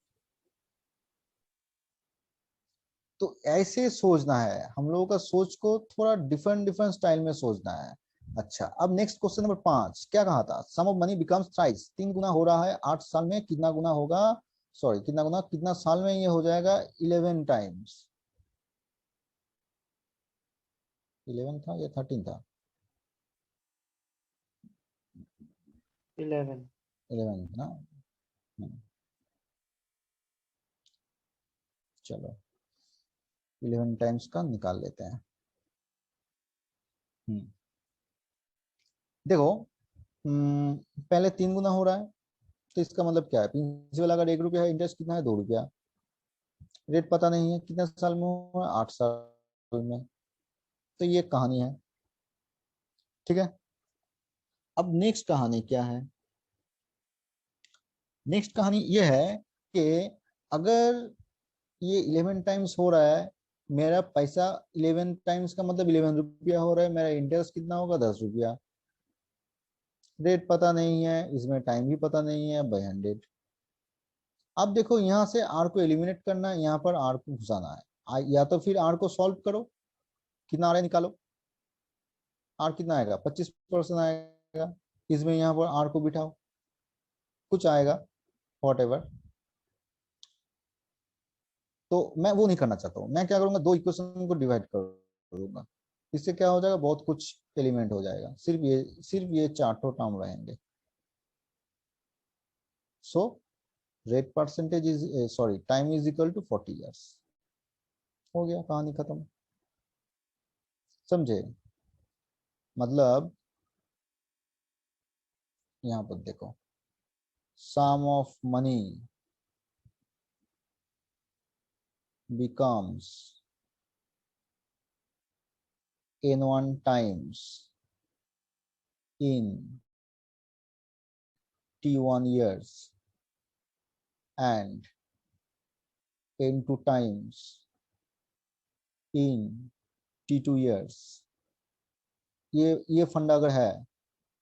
तो ऐसे सोचना है हम लोगों का, सोच को थोड़ा डिफरेंट डिफरेंट स्टाइल में सोचना है। अच्छा, अब नेक्स्ट क्वेश्चन नंबर 5 क्या कहा था? सम ऑफ मनी बिकम्स थ्राइस, 3 गुना हो रहा है 8 साल में, कितना गुना होगा? सॉरी, कितना गुना, कितना साल में ये हो जाएगा? 11 टाइम्स। 11 था या 13 था? 11 11 था ना। चलो 11 टाइम्स का निकाल लेते हैं। देखो पहले 3 गुना हो रहा है, तो इसका मतलब क्या है, प्रिंसिपल अगर 1 रुपया है, इंटरेस्ट कितना है 2 रुपया। रेट पता नहीं है, कितने साल में हुआ, 8 साल में। तो ये कहानी है, ठीक है। अब नेक्स्ट कहानी क्या है? नेक्स्ट कहानी ये है कि अगर ये 11 टाइम्स हो रहा है, मेरा पैसा 11 टाइम्स का मतलब 11 रुपया हो रहा है, मेरा इंटरेस्ट कितना होगा 10 रुपया। रेट पता नहीं है, इसमें टाइम भी पता नहीं है, बाय 100। अब देखो यहाँ से आर को एलिमिनेट करना है, यहाँ पर आर को घुसाना है, या तो फिर आर को सॉल्व करो, कितना आ रहा है निकालो। आर कितना आएगा, 25% आएगा। इसमें यहाँ पर आर को बिठाओ, कुछ आएगा व्हाटएवर। तो मैं वो नहीं करना चाहता हूँ, मैं क्या करूंगा, 2 इक्वेशन को डिवाइड कर दूंगा। इससे क्या हो जाएगा, बहुत कुछ एलिमेंट हो जाएगा, सिर्फ ये 4 टर्म रहेंगे। So rate percentage is sorry time is equal to 40 years. हो गया, कहानी खत्म। समझे? मतलब यहाँ पर देखो, sum of money becomes n1 times in t1 years and n2 times in t2 years। ये फंडा अगर है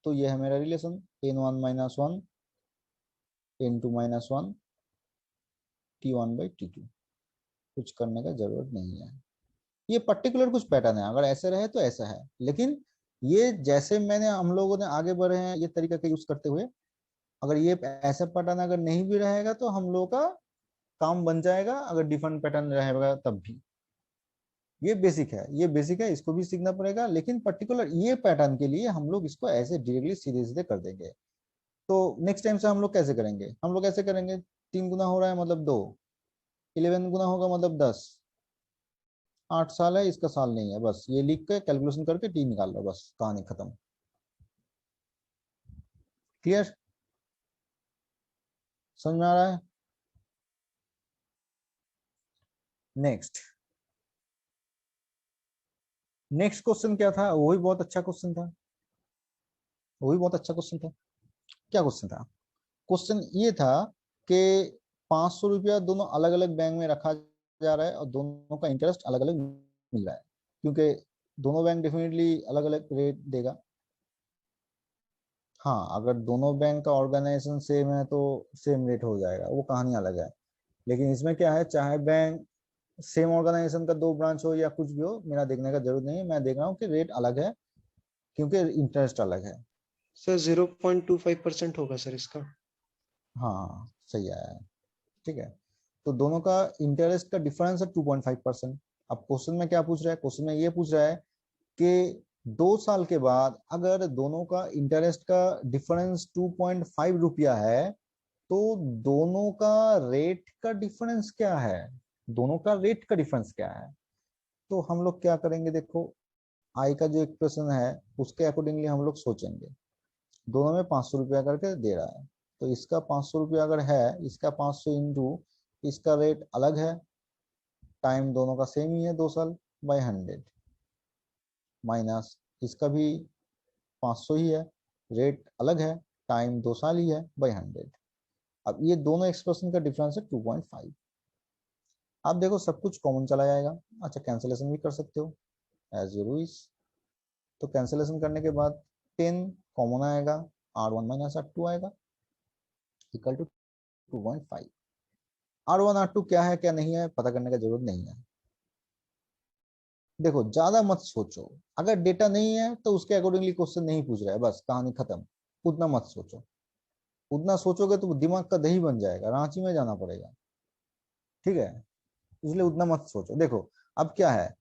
तो ये है मेरा रिलेशन n1 - 1 n2 - 1 t1/t2। कुछ करने का जरूरत नहीं है। ये पर्टिकुलर कुछ पैटर्न है, अगर ऐसे रहे तो ऐसा है, लेकिन ये जैसे मैंने हम लोगों ने आगे बढ़े हैं ये तरीका का यूज करते हुए, अगर ये ऐसा पैटर्न अगर नहीं भी रहेगा तो हम लोगों का काम बन जाएगा, अगर डिफरेंट पैटर्न रहेगा तब भी। ये बेसिक है, ये बेसिक है, इसको भी सीखना पड़ेगा, लेकिन पर्टिकुलर ये पैटर्न के लिए हम लोग इसको ऐसे डायरेक्टली सीधे सीधे कर देंगे। तो नेक्स्ट टाइम से हम लोग कैसे करेंगे, हम लोग ऐसे करेंगे, 3 गुना हो रहा है मतलब 2, 11 गुना होगा मतलब 10, 8 साल है, इसका साल नहीं है, बस ये लिख के कैलकुलेशन करके टी निकाल लो, बस कहानी खत्म। क्लियर? समझ में आ रहा है? नेक्स्ट क्वेश्चन क्या था, वो भी बहुत अच्छा क्वेश्चन था, क्या क्वेश्चन था? क्वेश्चन ये था कि 500 रुपया दोनों अलग अलग बैंक में रखा जा रहा है और दोनों का इंटरेस्ट अलग अलग मिल रहा है, क्योंकि दोनों बैंक डेफिनेटली अलग अलग रेट देगा। हाँ, अगर दोनों बैंक का ऑर्गेनाइजेशन सेम है तो सेम रेट हो जाएगा, वो कहानी अलग है। लेकिन इसमें क्या है, चाहे बैंक सेम ऑर्गेनाइजेशन का 2 ब्रांच हो या कुछ भी हो, मेरा देखने का जरूरत नहीं है, मैं देख रहा हूँ कि रेट अलग है क्योंकि इंटरेस्ट अलग है। सर 0.25% होगा सर इसका। हाँ सही आया है, ठीक है। तो दोनों का इंटरेस्ट का डिफरेंस है 2.5%। अब क्वेश्चन में क्या पूछ रहा है, क्वेश्चन में ये पूछ रहा है कि 2 साल के बाद अगर दोनों का इंटरेस्ट का डिफरेंस 2.5 रुपया है तो दोनों का रेट का डिफरेंस क्या है, दोनों का रेट का डिफरेंस क्या है। तो हम लोग क्या करेंगे, देखो आई का जो एक्सप्रेशन है उसके अकॉर्डिंगली हम लोग सोचेंगे। दोनों में 500 रुपया करके दे रहा है, तो इसका 500 रुपया अगर है, इसका 500 इंटू इसका रेट अलग है, टाइम दोनों का सेम ही है 2 साल, बाय 100 माइनस इसका भी 500 ही है, रेट अलग है, टाइम 2 साल ही है, बाय 100। अब ये दोनों एक्सप्रेशन का डिफरेंस है 2.5। आप देखो सब कुछ कॉमन चला जाएगा, अच्छा कैंसिलेशन भी कर सकते हो एज यू विश। तो कैंसिलेशन करने के बाद 10 कॉमन आएगा, R1 - R2 आएगा इक्वल टू 2.5। R1 R2 क्या है क्या नहीं है पता करने का जरूरत नहीं है। देखो ज्यादा मत सोचो, अगर डेटा नहीं है तो उसके अकॉर्डिंगली क्वेश्चन नहीं पूछ रहा है, बस कहानी खत्म। उतना मत सोचो, उतना सोचोगे तो दिमाग का दही बन जाएगा, रांची में जाना पड़ेगा, ठीक है, इसलिए उतना मत सोचो। देखो अब क्या है,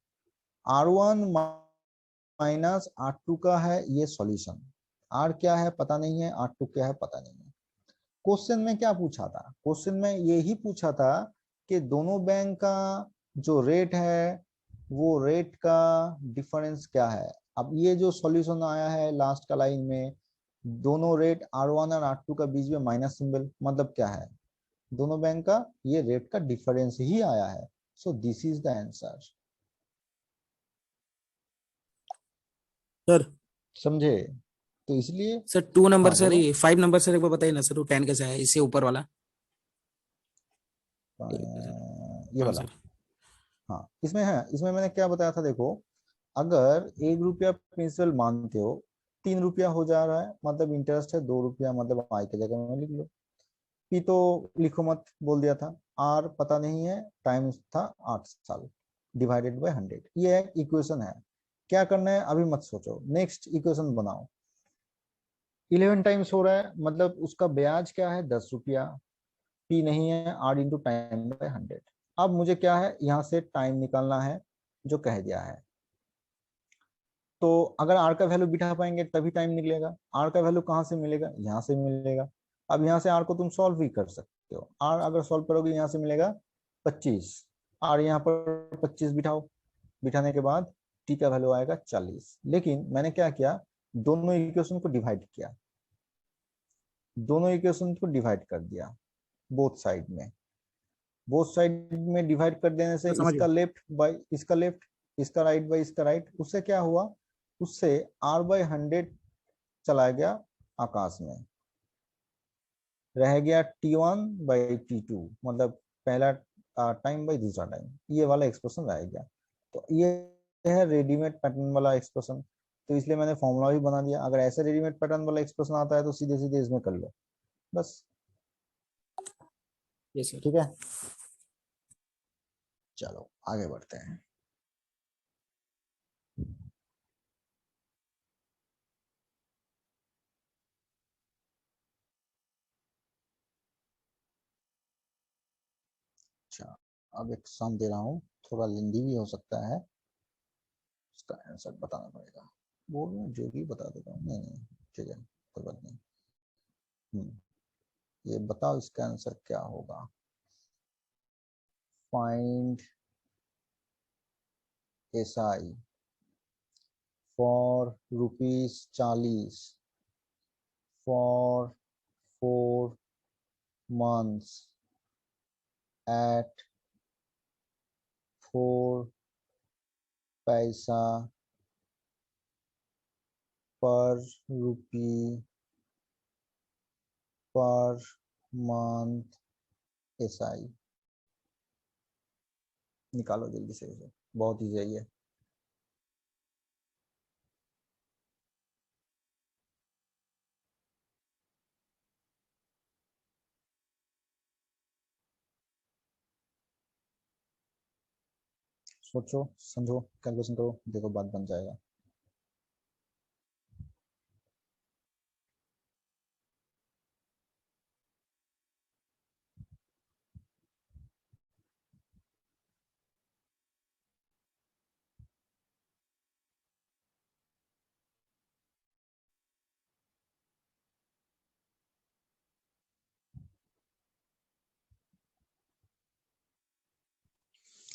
R1 - R2 का है ये सॉल्यूशन, R क्या है पता नहीं है, R2 क्या है पता नहीं है। क्वेश्चन में क्या पूछा था, क्वेश्चन में यही पूछा था कि दोनों बैंक का जो रेट है वो रेट का डिफरेंस क्या है। अब ये जो सॉल्यूशन आया है लास्ट का लाइन में, दोनों रेट R1 और R2 का बीच में माइनस सिंबल, मतलब क्या है, दोनों बैंक का ये रेट का डिफरेंस ही आया है। So this is the answer. Sir समझे? तो इसलिए सर 2 नंबर हाँ सर, बोलो। ये 5 नंबर सर एक बार बताइए ना सर, वो 10 कैसा है इससे ऊपर वाला। ये हाँ वाला। सर। हाँ इसमें है, इसमें मैंने क्या बताया था देखो, अगर 1 रुपया प्रिंसिपल मानते हो, 3 रुपया हो जा रहा है, मतलब इंटरेस्ट है 2 रुपया, मतलब आई की जगह में लिख लो। पी तो लिखो मत बोल दिया था। आर पता नहीं है, टाइम था 8 साल, डिवाइडेड बाय 100। ये एक इक्वेशन है। क्या करना है अभी मत सोचो, नेक्स्ट इक्वेशन बनाओ। 11 टाइम्स हो रहा है, मतलब उसका ब्याज क्या है, 10 रुपया। पी नहीं है, आर इंटू टाइम बाय 100। अब मुझे क्या है, यहाँ से टाइम निकालना है जो कह दिया है। तो अगर आर का वैल्यू बिठा पाएंगे तभी टाइम निकलेगा। आर का वैल्यू कहाँ से मिलेगा, यहाँ से मिलेगा। अब यहाँ से आर को तुम सॉल्व भी कर सकते हो। आर अगर सॉल्व करोगे यहाँ से मिलेगा 25। आर यहाँ पर 25 बिठाओ, बिठाने के बाद टी का वैल्यू आएगा 40। लेकिन मैंने क्या किया, दोनों इक्वेशन को डिवाइड किया, दोनों इक्वेशन को डिवाइड कर दिया बोथ साइड में। बोथ साइड में डिवाइड कर देने से मैं समझ इसका गया। लेफ्ट बाय इसका लेफ्ट, इसका राइट बाय इसका राइट, उससे क्या हुआ, उससे R/100 चला गया आकाश में, रह गया T1/T2, मतलब पहला टाइम बाय दूसरा टाइम, ये वाला एक्सप्रेशन रह गया। तो ये है रेडीमेड पैटर्न वाला एक्सप्रेशन। तो इसलिए मैंने फॉर्मूला भी बना दिया, अगर ऐसे रेडीमेड पैटर्न वाला एक्सप्रेशन आता है तो सीधे सीधे इसमें कर लो बस। Yes sir. ठीक है, चलो आगे बढ़ते हैं। अच्छा, अब एक सम दे रहा हूँ, थोड़ा लेंदी भी हो सकता है, इसका आंसर बताना पड़ेगा। बोल में जो भी बता देता हूँ, नहीं नहीं ठीक है, कोई बात नहीं। ये बताओ इसका आंसर क्या होगा। Find SI for ₹40 for 4 months at 4 पैसा पर रुपी पर मंथ SI। निकालो जल्दी से इसे, बहुत ईजी है। सोचो समझो, कैलकुलेशन करो, देखो बात बन जाएगा।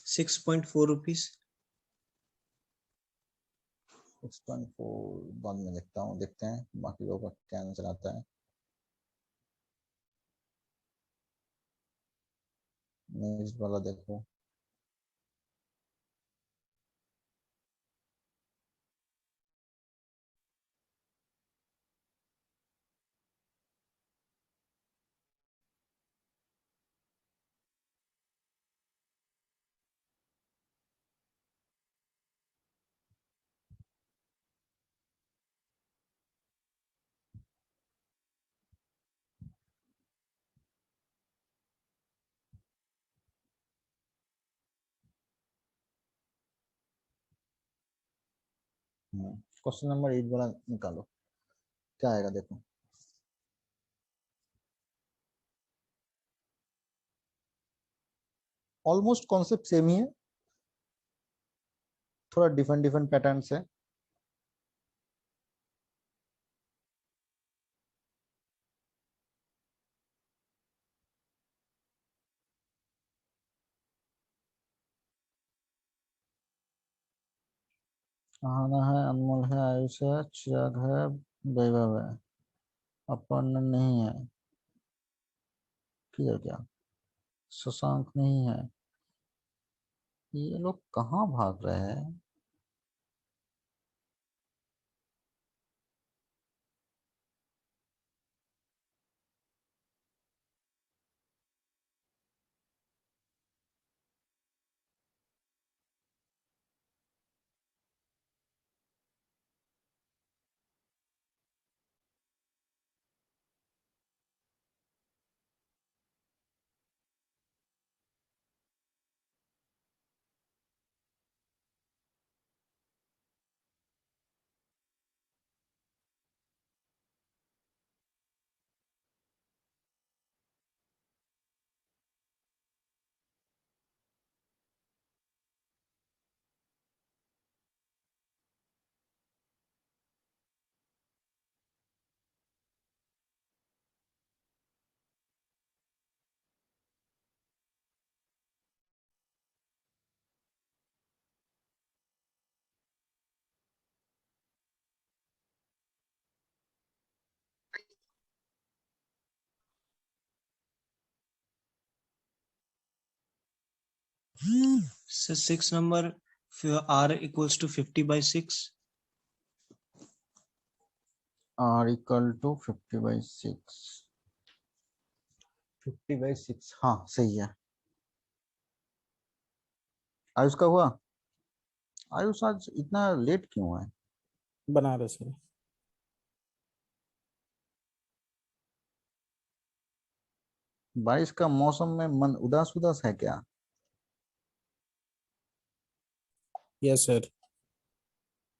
₹6.4। 6.4 बाद में देखता हूँ, देखते हैं बाकी लोगों का क्या आंसर आता है। नेक्स्ट वाला देखो। क्वेश्चन नंबर 8 वाला निकालो, क्या आएगा देखो। ऑलमोस्ट कॉन्सेप्ट सेम ही है, थोड़ा डिफरेंट डिफरेंट पैटर्न्स है। आना है, अनमोल है, आयुष है, चिराग है, वैभव है, अपर्णा नहीं है, किधर क्या, शशांक नहीं है। ये लोग कहाँ भाग रहे हैं? So 6 number R equals to 50/6. R equal to 50/6। 50/6, हाँ सही है। आयुष का हुआ? आयुष आज इतना लेट क्यों है? बना रहे सर। बारिश का मौसम में मन उदास उदास है क्या? Yes sir.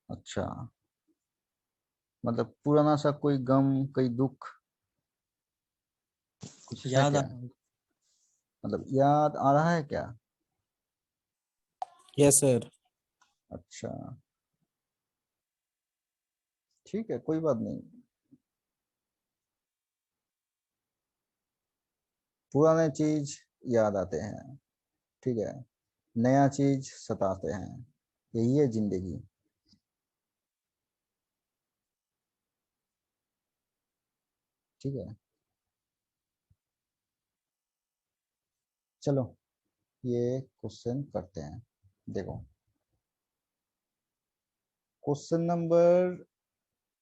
अच्छा, मतलब पुराना सा कोई गम, कोई दुख, कुछ है याद क्या? मतलब याद आ रहा है क्या? Yes sir. अच्छा, ठीक है, कोई बात नहीं। पुराने चीज याद आते हैं, ठीक है, नया चीज सताते हैं, यही है जिंदगी। ठीक है, चलो ये क्वेश्चन करते हैं। देखो, क्वेश्चन नंबर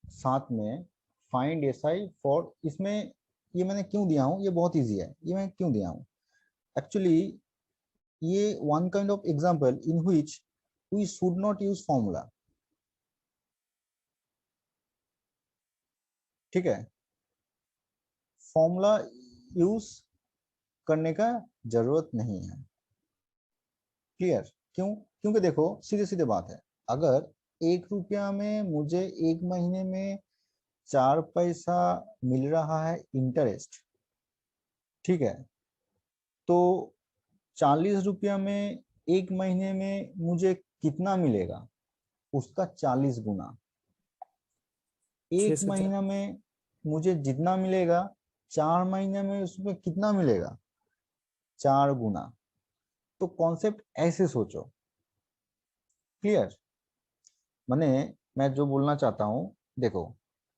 7 में फाइंड एसआई फॉर, इसमें ये मैंने क्यों दिया हूं, ये बहुत इजी है, ये मैं क्यों दिया हूं एक्चुअली, ये one kind of example in which we should not use formula. ठीक है, फॉर्मूला यूज करने का जरूरत नहीं है। क्लियर? क्यों? क्योंकि देखो सीधे सीधे बात है, अगर 1 रुपया में मुझे 1 महीने में 4 पैसा मिल रहा है इंटरेस्ट, ठीक है, तो 40 रुपया में 1 महीने में मुझे कितना मिलेगा, उसका 40 गुना। 6 एक से 4। महीना में मुझे जितना मिलेगा, 4 महीने में उसमें कितना मिलेगा, 4 गुना। तो कॉन्सेप्ट ऐसे सोचो। क्लियर? मैंने, मैं जो बोलना चाहता हूँ, देखो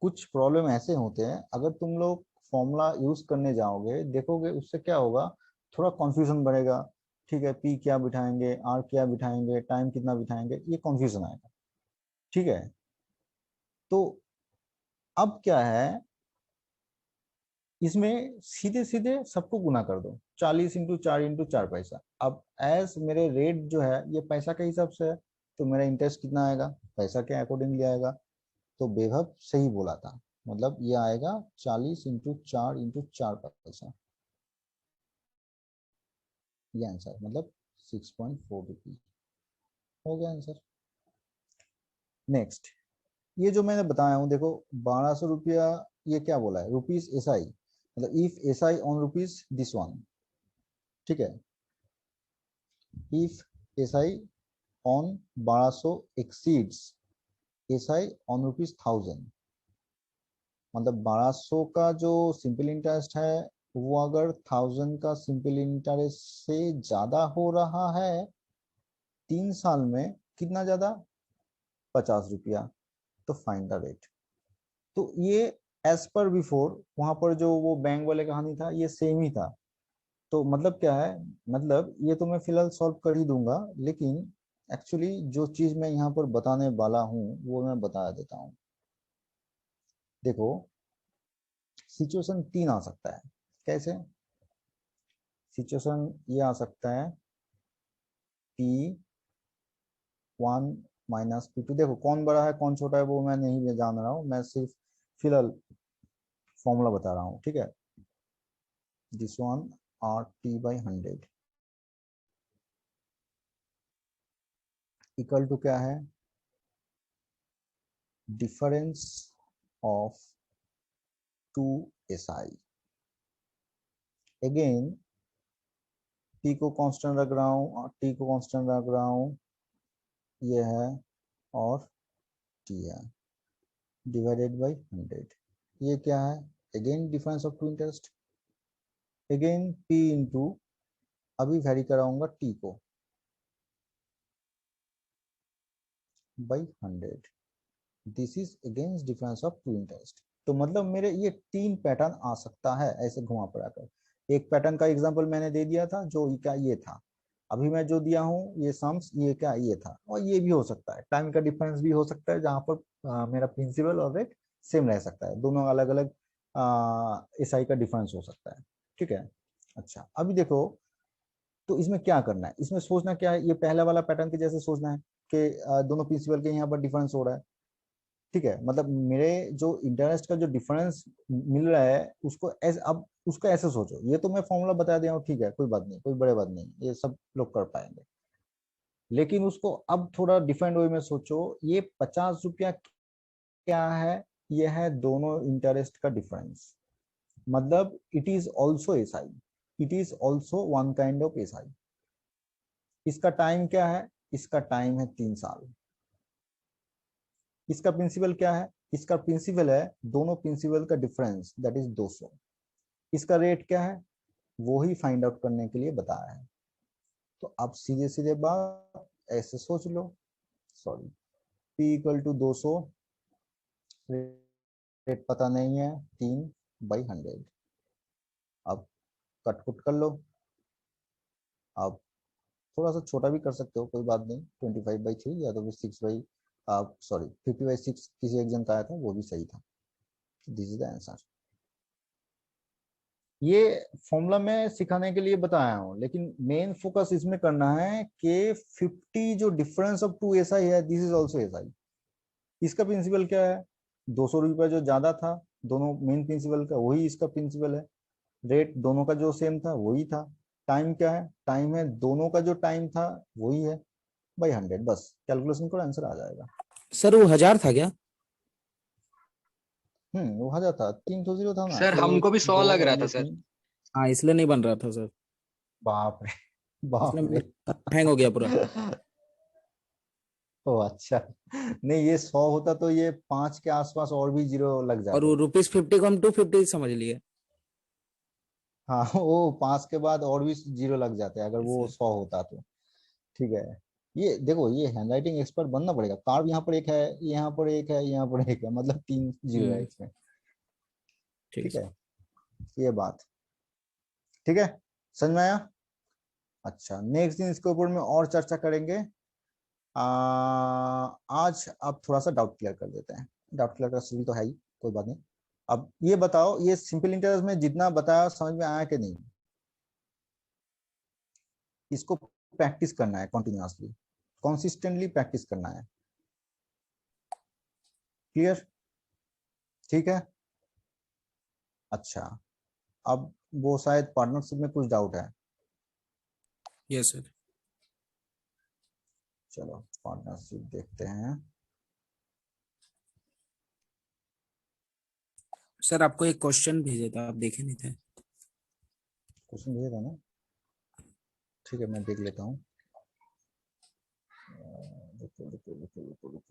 कुछ प्रॉब्लम ऐसे होते हैं, अगर तुम लोग फॉर्मूला यूज करने जाओगे, देखोगे उससे क्या होगा, थोड़ा कंफ्यूजन बढ़ेगा। ठीक है, पी क्या बिठाएंगे, आर क्या बिठाएंगे, टाइम कितना बिठाएंगे, ये कंफ्यूजन आएगा। ठीक है, तो अब क्या है, इसमें सीधे सीधे सबको गुना कर दो, 40 × 4 × 4 पैसा। अब एज मेरे रेट जो है ये पैसा के हिसाब से है, तो मेरा इंटरेस्ट कितना आएगा, पैसा के अकॉर्डिंगली आएगा। तो वैभव सही बोला था, मतलब ये आएगा 40 × 4 × 4 पैसा, ये आंसर, मतलब 6.4 रुपीज हो गया आंसर। नेक्स्ट, ये जो मैंने बताया हूँ, देखो 1200 रुपया, ये क्या बोला है, रुपीज एसआई, मतलब if SI on rupees this one. ठीक है, if SI on 1200 exceeds SI on ₹1000, मतलब 1200 का जो सिंपल इंटरेस्ट है वो अगर 1000 का सिंपल इंटरेस्ट से ज्यादा हो रहा है 3 साल में, कितना ज्यादा, 50 रुपया, तो फाइंड द रेट। तो ये एज पर बिफोर, वहां पर जो वो बैंक वाले कहानी था ये सेम ही था। तो मतलब क्या है, मतलब ये तो मैं फिलहाल सॉल्व कर ही दूंगा, लेकिन एक्चुअली जो चीज मैं यहाँ पर बताने वाला हूँ वो मैं बता देता हूँ। देखो, सिचुएशन 3 आ सकता है। कैसे? सिचुएशन ये आ सकता है P1 माइनस P2। देखो कौन बड़ा है कौन छोटा है वो मैं नहीं जान रहा हूँ, मैं सिर्फ फिलहाल फॉर्मूला बता रहा हूँ, ठीक है। This one R T by 100 equal to क्या है, difference of 2 SI। Again T को कांस्टेंट रख रहा हूँ, T को कांस्टेंट रख रहा हूँ, ये है और T है, डिवाइडेड बाई 100। ये क्या है, again difference of two interest, again P into, अभी वेरी कराऊंगा T को, by 100। This is against difference of two interest. तो मतलब मेरे ये 3 पैटर्न आ सकता है ऐसे घुमा फिरा कर। एक पैटर्न का एग्जांपल मैंने दे दिया था जो क्या ये था, अभी मैं जो दिया हूँ ये सम्स, ये क्या ये था, और ये भी हो सकता है, टाइम का डिफरेंस भी हो सकता है जहां पर मेरा प्रिंसिपल और रेट सेम रह सकता है, दोनों अलग अलग SI का डिफरेंस हो सकता है, ठीक है। अच्छा अभी देखो, तो इसमें क्या करना है, इसमें सोचना क्या है, ये पहला वाला पैटर्न के जैसे सोचना है कि दोनों प्रिंसिपल के यहाँ पर डिफरेंस हो रहा है, ठीक है। मतलब मेरे जो इंटरेस्ट का जो डिफरेंस मिल रहा है उसको अब उसको ऐसे सोचो, ये तो मैं फॉर्मूला बता दिया हूँ, ठीक है, कोई बात नहीं, कोई बड़े बात नहीं, ये सब लोग कर पाएंगे। लेकिन उसको अब थोड़ा डिफरेंट वे में सोचो, ये 50 रुपया क्या है, ये है दोनों इंटरेस्ट का डिफरेंस, मतलब it is also SI, it is also one kind of SI। इसका टाइम क्या है, इसका टाइम है 3 साल। इसका प्रिंसिपल क्या है, इसका प्रिंसिपल है दोनों प्रिंसिपल का डिफरेंस, दैट इज 200। इसका रेट क्या है वो ही फाइंड आउट करने के लिए बताया है। तो अब सीधे सीधे बात ऐसे सोच लो, sorry, P equal to 200, rate पता नहीं है, 3/100। अब कट कर लो, अब थोड़ा सा छोटा भी कर सकते हो, कोई बात नहीं, 25/3 या तो फिर 6 आप सॉरी 50/6 किसी एक जन का आया था वो भी सही था। This is the answer. ये फॉर्मूला मैं सिखाने के लिए बताया हूँ, लेकिन मेन फोकस इसमें करना है कि 50 जो डिफरेंस ऑफ 2 SI है, दिस इज ऑल्सो SI। इसका प्रिंसिपल क्या है, 200 रुपया जो ज्यादा था दोनों मेन प्रिंसिपल का, वही इसका प्रिंसिपल है। रेट दोनों का जो सेम था वही था। टाइम क्या है, टाइम है दोनों का जो टाइम था वही है, बाई 100। बस कैलकुलेशन का आंसर आ जाएगा। सर वो 1000 था क्या? वो आ जाता, 3 तो 0 था ना, सर एक हमको भी 100 दो लग और रहा ये था सर। 3। हाँ इसलिए नहीं बन रहा था सर, बाप रे, बाप इसलिए रे। मेरा हैंग हो गया पूरा। ओ अच्छा, नहीं ये 100 होता तो ये 5 के आसपास और भी 0 लग और वो जाते। ₹50 को हम 250 समझ लिए। हाँ वो 5 के बाद और भी 0 लग जाते अगर Yes, वो sir. 100 होता तो, ठीक है। ये देखो, ये हैंडराइटिंग एक्सपर्ट बनना पड़ेगा, कार्ड यहाँ पर एक है, यहाँ पर एक है, यहाँ पर एक है, मतलब 3 0 है इसमें, ठीक है ठीक सर। है। ये बात ठीक है, समझ में आया। अच्छा नेक्स्ट दिन इसके ऊपर में और चर्चा करेंगे। आज आप थोड़ा सा डाउट क्लियर कर देते हैं, डाउट क्लियर का शुरू तो है ही, कोई बात नहीं। अब ये बताओ, ये सिंपल इंटरेस्ट में जितना बताया समझ में आया कि नहीं, इसको प्रैक्टिस करना है कंटिन्यूअसली, कंसिस्टेंटली प्रैक्टिस करना है, क्लियर, ठीक है। अच्छा अब वो शायद पार्टनरशिप में कुछ डाउट है, यस सर। चलो पार्टनरशिप देखते हैं। सर आपको एक क्वेश्चन भेजा था, आप देखे नहीं थे? क्वेश्चन भेजा था ना, ठीक है मैं देख लेता हूँ। रुको रुको रुको रुको रुको।